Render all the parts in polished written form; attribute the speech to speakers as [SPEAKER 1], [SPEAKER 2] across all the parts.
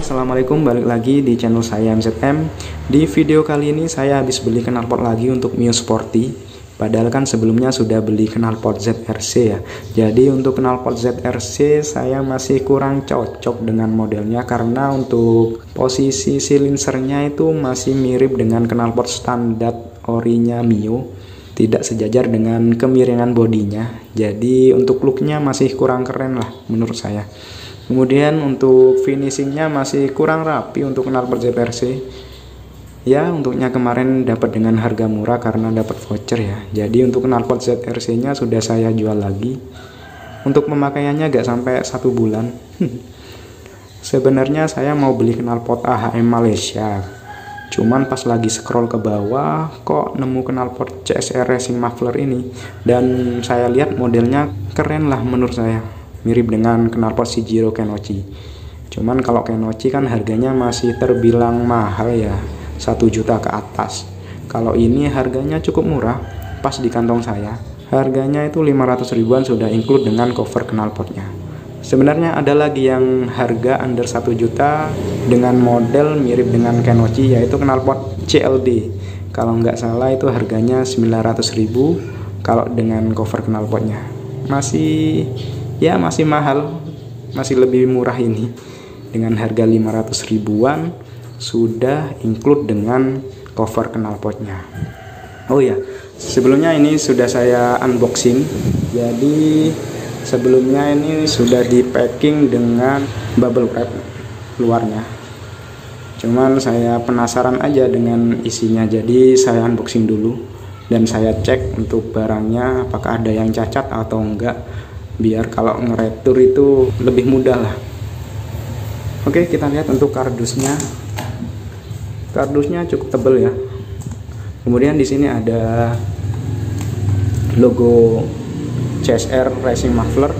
[SPEAKER 1] Assalamualaikum, balik lagi di channel saya MZM. Di video kali ini saya habis beli knalpot lagi untuk Mio Sporty. Padahal kan sebelumnya sudah beli knalpot ZRC ya. Jadi untuk knalpot ZRC saya masih kurang cocok dengan modelnya, karena untuk posisi silinsernya itu masih mirip dengan knalpot standar orinya Mio, tidak sejajar dengan kemiringan bodinya. Jadi untuk looknya masih kurang keren lah menurut saya. Kemudian untuk finishingnya masih kurang rapi untuk knalpot ZRC. Ya, untuknya kemarin dapat dengan harga murah karena dapat voucher ya. Jadi untuk knalpot ZRC nya sudah saya jual lagi. Untuk pemakaiannya gak sampai 1 bulan. Sebenarnya saya mau beli knalpot AHM Malaysia, cuman pas lagi scroll ke bawah kok nemu knalpot CSR Racing Muffler ini, dan saya lihat modelnya keren lah menurut saya, mirip dengan knalpot Shijiro Kenochi. Cuman kalau Kenochi kan harganya masih terbilang mahal ya, 1 juta ke atas. Kalau ini harganya cukup murah, pas di kantong saya. Harganya itu 500 ribuan sudah include dengan cover knalpotnya. Sebenarnya ada lagi yang harga under 1 juta dengan model mirip dengan Kenochi, yaitu knalpot CLD. Kalau nggak salah itu harganya 900 ribu kalau dengan cover knalpotnya. Masih mahal, masih lebih murah ini. Dengan harga 500 ribuan sudah include dengan cover knalpotnya. Oh ya, sebelumnya ini sudah saya unboxing. Jadi sebelumnya ini sudah di packing dengan bubble wrap luarnya. Cuman saya penasaran aja dengan isinya, jadi saya unboxing dulu dan saya cek untuk barangnya apakah ada yang cacat atau enggak, biar kalau ngeretur itu lebih mudah lah. Oke, kita lihat untuk kardusnya. Kardusnya cukup tebal ya. Kemudian di sini ada logo CSR Racing Muffler.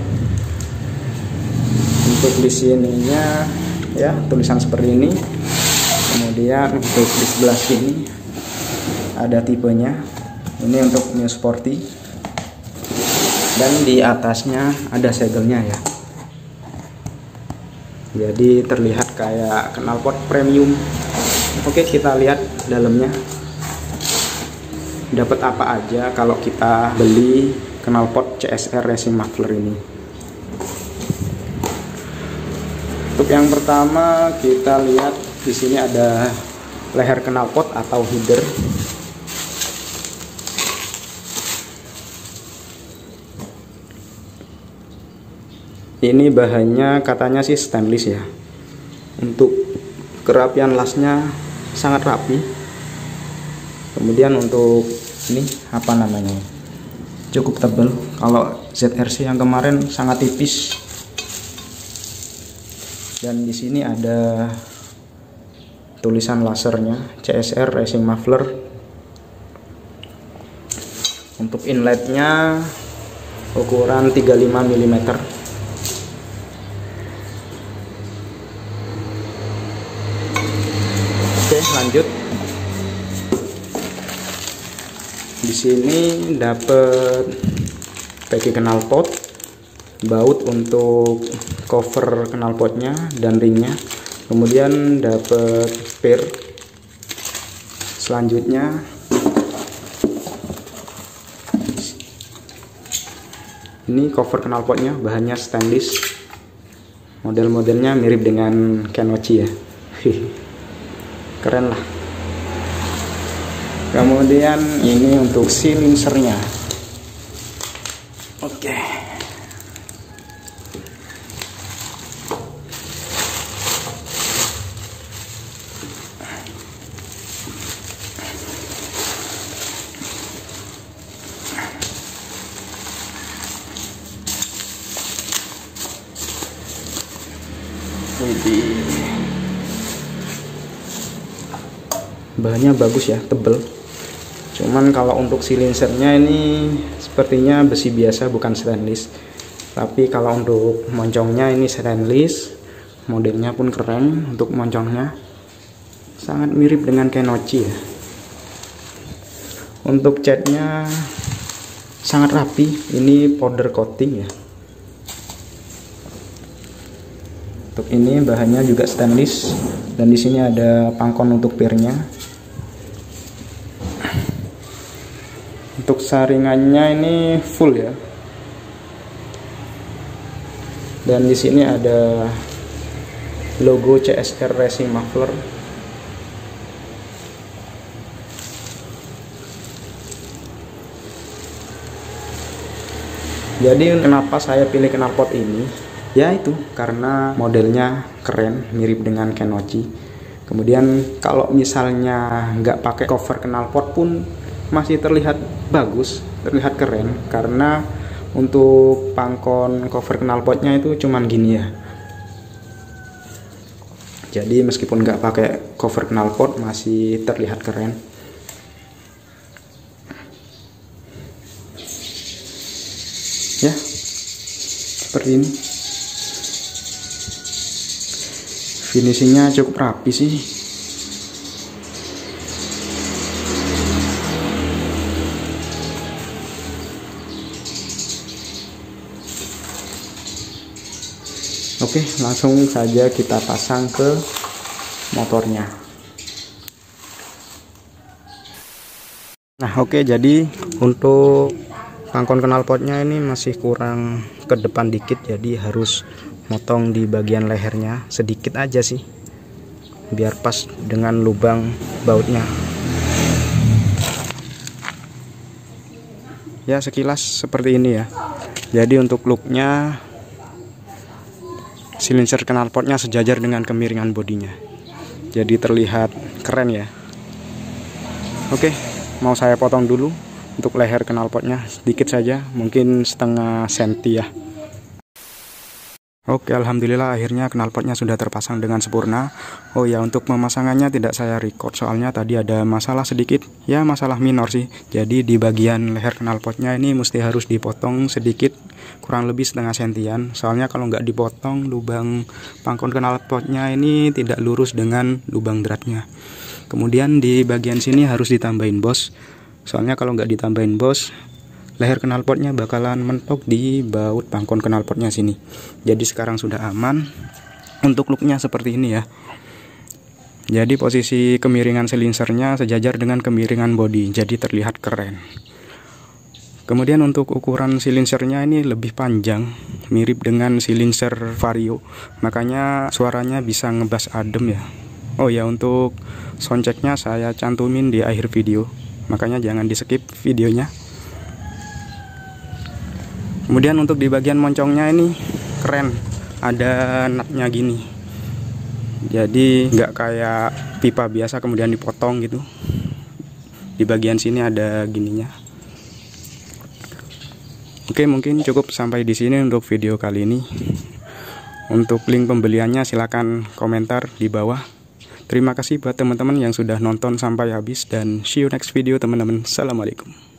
[SPEAKER 1] Untuk di sininya ya tulisan seperti ini. Kemudian untuk di sebelah sini ada tipenya. Ini untuk Mio Sporty. Dan di atasnya ada segelnya ya. Jadi terlihat kayak knalpot premium. Oke, kita lihat dalamnya. Dapat apa aja kalau kita beli knalpot CSR Racing Muffler ini. Untuk yang pertama kita lihat di sini ada leher knalpot atau header. Ini bahannya katanya sih stainless ya. Untuk kerapian lasnya sangat rapi. Kemudian untuk ini apa namanya, cukup tebal. Kalau ZRC yang kemarin sangat tipis. Dan di sini ada tulisan lasernya CSR Racing Muffler. Untuk inletnya ukuran 35 mm. Oke, lanjut. Di sini dapat packing knalpot, baut untuk cover knalpotnya dan ringnya. Kemudian dapat spare. Selanjutnya ini cover knalpotnya, bahannya stainless. Model-modelnya mirip dengan Kenochi ya. Keren lah. Kemudian ini untuk silinsernya. Oke. Bahannya bagus ya, tebel. Cuman kalau untuk silinsernya ini sepertinya besi biasa, bukan stainless. Tapi kalau untuk moncongnya ini stainless. Modelnya pun keren. Untuk moncongnya sangat mirip dengan Kenochi ya. Untuk catnya sangat rapi. Ini powder coating ya. Untuk ini bahannya juga stainless dan di sini ada pangkon untuk pirnya. Untuk saringannya ini full ya. Dan di sini ada logo CSR Racing Muffler. Jadi kenapa saya pilih knalpot ini? Ya itu karena modelnya keren, mirip dengan Kenochi. Kemudian kalau misalnya nggak pakai cover knalpot pun masih terlihat bagus, terlihat keren. Karena untuk pangkon cover knalpotnya itu cuman gini ya. Jadi meskipun nggak pakai cover knalpot masih terlihat keren. Ya, seperti ini. Finishingnya cukup rapi sih. Oke, langsung saja kita pasang ke motornya. Nah, oke, jadi untuk pangkon knalpotnya ini masih kurang ke depan dikit, jadi harus motong di bagian lehernya sedikit aja sih, biar pas dengan lubang bautnya. Ya, sekilas seperti ini ya. Jadi untuk looknya, silinser knalpotnya sejajar dengan kemiringan bodinya, jadi terlihat keren ya. Oke, mau saya potong dulu untuk leher knalpotnya sedikit saja, mungkin setengah senti ya. Oke, alhamdulillah akhirnya knalpotnya sudah terpasang dengan sempurna. Oh ya, untuk pemasangannya tidak saya record soalnya tadi ada masalah sedikit, ya masalah minor sih. Jadi di bagian leher knalpotnya ini mesti harus dipotong sedikit, kurang lebih setengah sentian. Soalnya kalau nggak dipotong, lubang pangkon knalpotnya ini tidak lurus dengan lubang dratnya. Kemudian di bagian sini harus ditambahin bos. Soalnya kalau nggak ditambahin bos, leher knalpotnya bakalan mentok di baut pangkon knalpotnya sini. Jadi sekarang sudah aman. Untuk looknya seperti ini ya. Jadi posisi kemiringan silinsernya sejajar dengan kemiringan bodi, jadi terlihat keren. Kemudian untuk ukuran silinsernya ini lebih panjang, mirip dengan silinser Vario, makanya suaranya bisa ngebas adem ya. Oh ya, untuk soundchecknya saya cantumin di akhir video, makanya jangan di skip videonya. Kemudian untuk di bagian moncongnya ini keren, ada nutnya gini. Jadi nggak kayak pipa biasa kemudian dipotong gitu. Di bagian sini ada gininya. Oke, mungkin cukup sampai di sini untuk video kali ini. Untuk link pembeliannya silahkan komentar di bawah. Terima kasih buat teman-teman yang sudah nonton sampai habis dan see you next video teman-teman. Assalamualaikum.